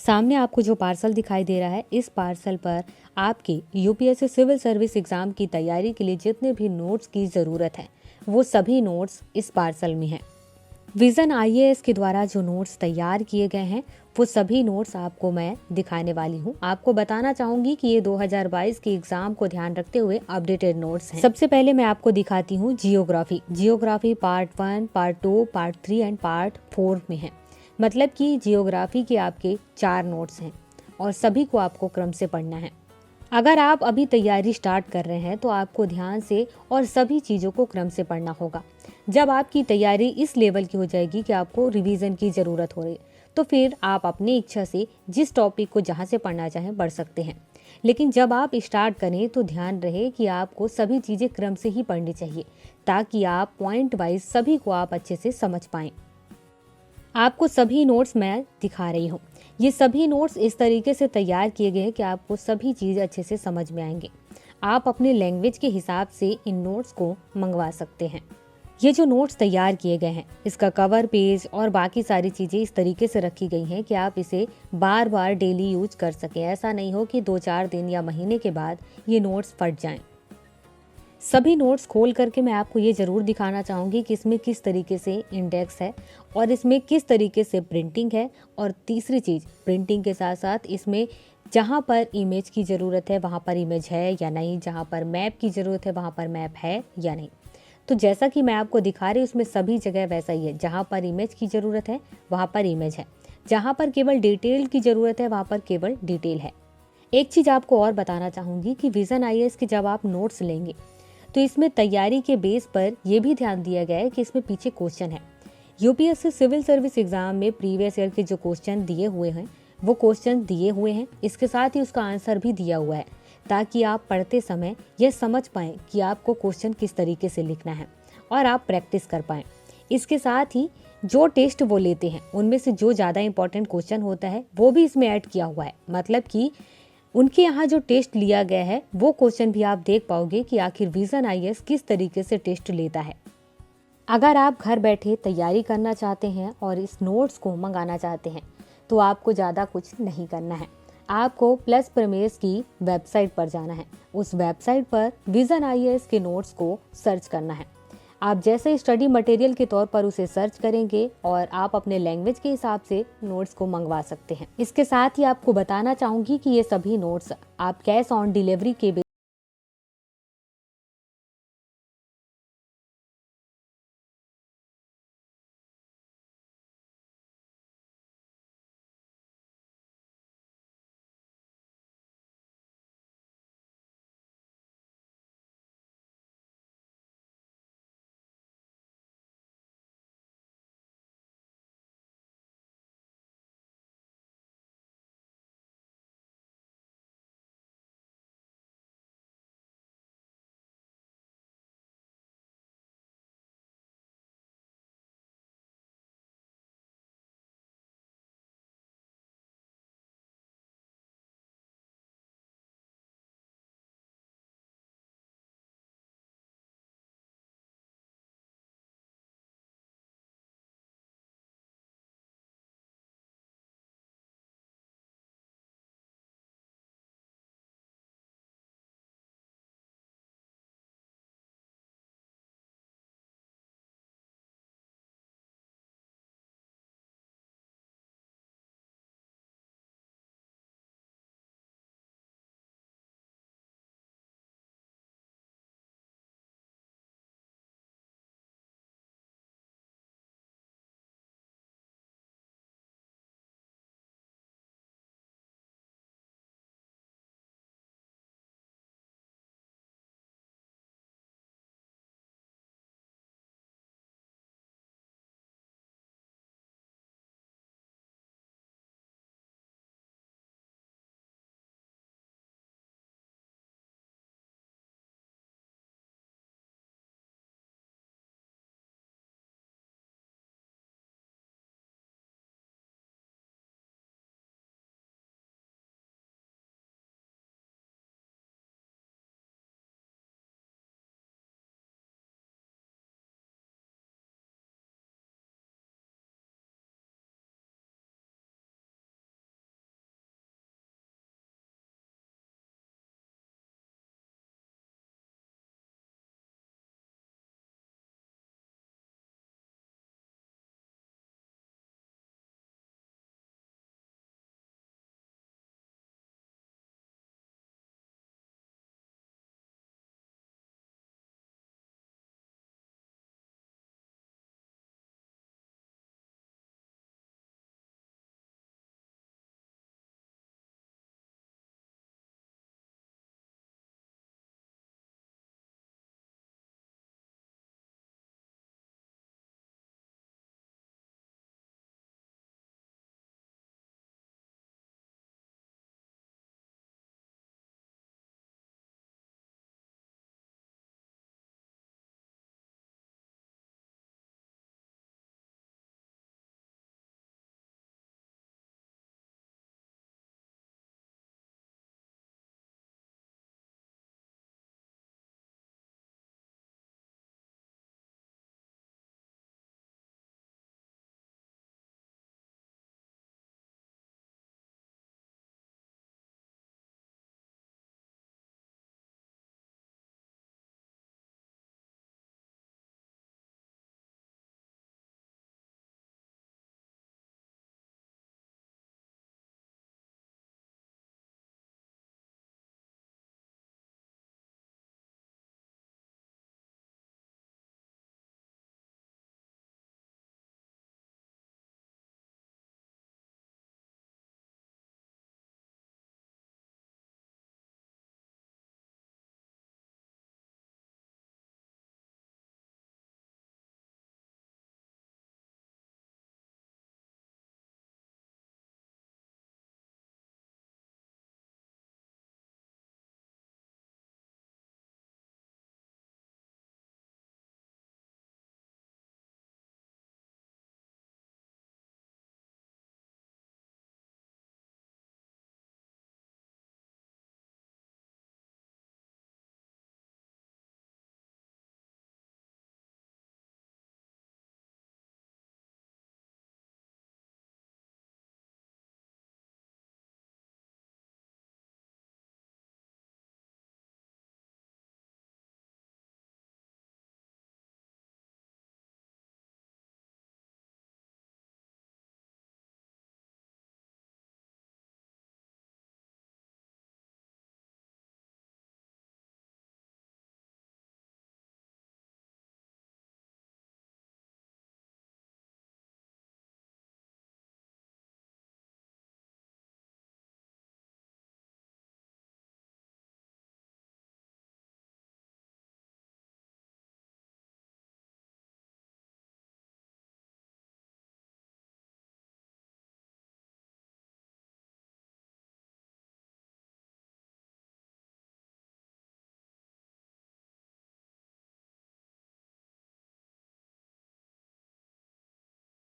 सामने आपको जो पार्सल दिखाई दे रहा है, इस पार्सल पर आपके यूपीएससी सिविल सर्विस एग्जाम की तैयारी के लिए जितने भी नोट्स की ज़रूरत है वो सभी नोट्स इस पार्सल में हैं। विजन आईएएस के द्वारा जो नोट्स तैयार किए गए हैं वो सभी नोट्स आपको मैं दिखाने वाली हूँ। आपको बताना चाहूंगी कि ये 2022 के एग्जाम को ध्यान रखते हुए अपडेटेड नोट्स हैं। सबसे पहले मैं आपको दिखाती हूँ geography part 1, part 2, part 3 and part 4 में है। मतलब कि जियोग्राफी के आपके 4 नोट्स हैं और सभी को आपको क्रम से पढ़ना है। अगर आप अभी तैयारी स्टार्ट कर रहे हैं तो आपको ध्यान से और सभी चीज़ों को क्रम से पढ़ना होगा। जब आपकी तैयारी इस लेवल की हो जाएगी कि आपको रिवीजन की ज़रूरत हो रही तो फिर आप अपनी इच्छा से जिस टॉपिक को जहाँ से पढ़ना चाहें पढ़ सकते हैं। लेकिन जब आप स्टार्ट करें तो ध्यान रहे कि आपको सभी चीज़ें क्रम से ही पढ़नी चाहिए ताकि आप पॉइंट वाइज सभी को आप अच्छे से समझ पाएं। आपको सभी नोट्स मैं दिखा रही हूँ। ये सभी नोट्स इस तरीके से तैयार किए गए हैं कि आपको सभी चीज़ अच्छे से समझ में आएंगे। आप अपने लैंग्वेज के हिसाब से इन नोट्स को मंगवा सकते हैं। ये जो नोट्स तैयार किए गए हैं, इसका कवर पेज और बाकी सारी चीज़ें इस तरीके से रखी गई हैं कि आप इसे बार बार डेली यूज कर सकें। ऐसा नहीं हो कि 2-4 दिन या महीने के बाद ये नोट्स फट जाएं। सभी नोट्स खोल करके मैं आपको ये ज़रूर दिखाना चाहूँगी कि इसमें किस तरीके से इंडेक्स है और इसमें किस तरीके से प्रिंटिंग है। और तीसरी चीज़, प्रिंटिंग के साथ साथ इसमें जहाँ पर इमेज की ज़रूरत है वहाँ पर इमेज है या नहीं, जहाँ पर मैप की ज़रूरत है वहाँ पर मैप है या नहीं। तो जैसा कि मैं आपको दिखा रही हूँ उसमें सभी जगह वैसा ही है। जहाँ पर इमेज की ज़रूरत है वहाँ पर इमेज है, जहाँ पर केवल डिटेल की ज़रूरत है वहाँ पर केवल डिटेल है। एक चीज़ आपको और बताना चाहूँगी कि विजन आईएएस के जब आप नोट्स लेंगे तो इसमें तैयारी के बेस पर यह भी ध्यान दिया गया है कि इसमें पीछे क्वेश्चन है। यूपीएससी सिविल सर्विस एग्जाम में प्रीवियस ईयर के जो क्वेश्चन दिए हुए हैं वो क्वेश्चन दिए हुए हैं, इसके साथ ही उसका आंसर भी दिया हुआ है ताकि आप पढ़ते समय यह समझ पाएं कि आपको क्वेश्चन किस तरीके से लिखना है और आप प्रैक्टिस कर पाएं। इसके साथ ही जो टेस्ट वो लेते हैं उनमें से जो ज़्यादा इंपॉर्टेंट क्वेश्चन होता है वो भी इसमें ऐड किया हुआ है। मतलब कि उनके यहाँ जो टेस्ट लिया गया है वो क्वेश्चन भी आप देख पाओगे कि आखिर विजन आईएएस किस तरीके से टेस्ट लेता है। अगर आप घर बैठे तैयारी करना चाहते हैं और इस नोट्स को मंगाना चाहते हैं तो आपको ज़्यादा कुछ नहीं करना है। आपको प्लस प्रमेस की वेबसाइट पर जाना है। उस वेबसाइट पर विजन आईएएस के नोट्स को सर्च करना है। आप जैसे स्टडी मटेरियल के तौर पर उसे सर्च करेंगे और आप अपने लैंग्वेज के हिसाब से नोट्स को मंगवा सकते हैं। इसके साथ ही आपको बताना चाहूँगी कि ये सभी नोट्स आप कैश ऑन डिलीवरी के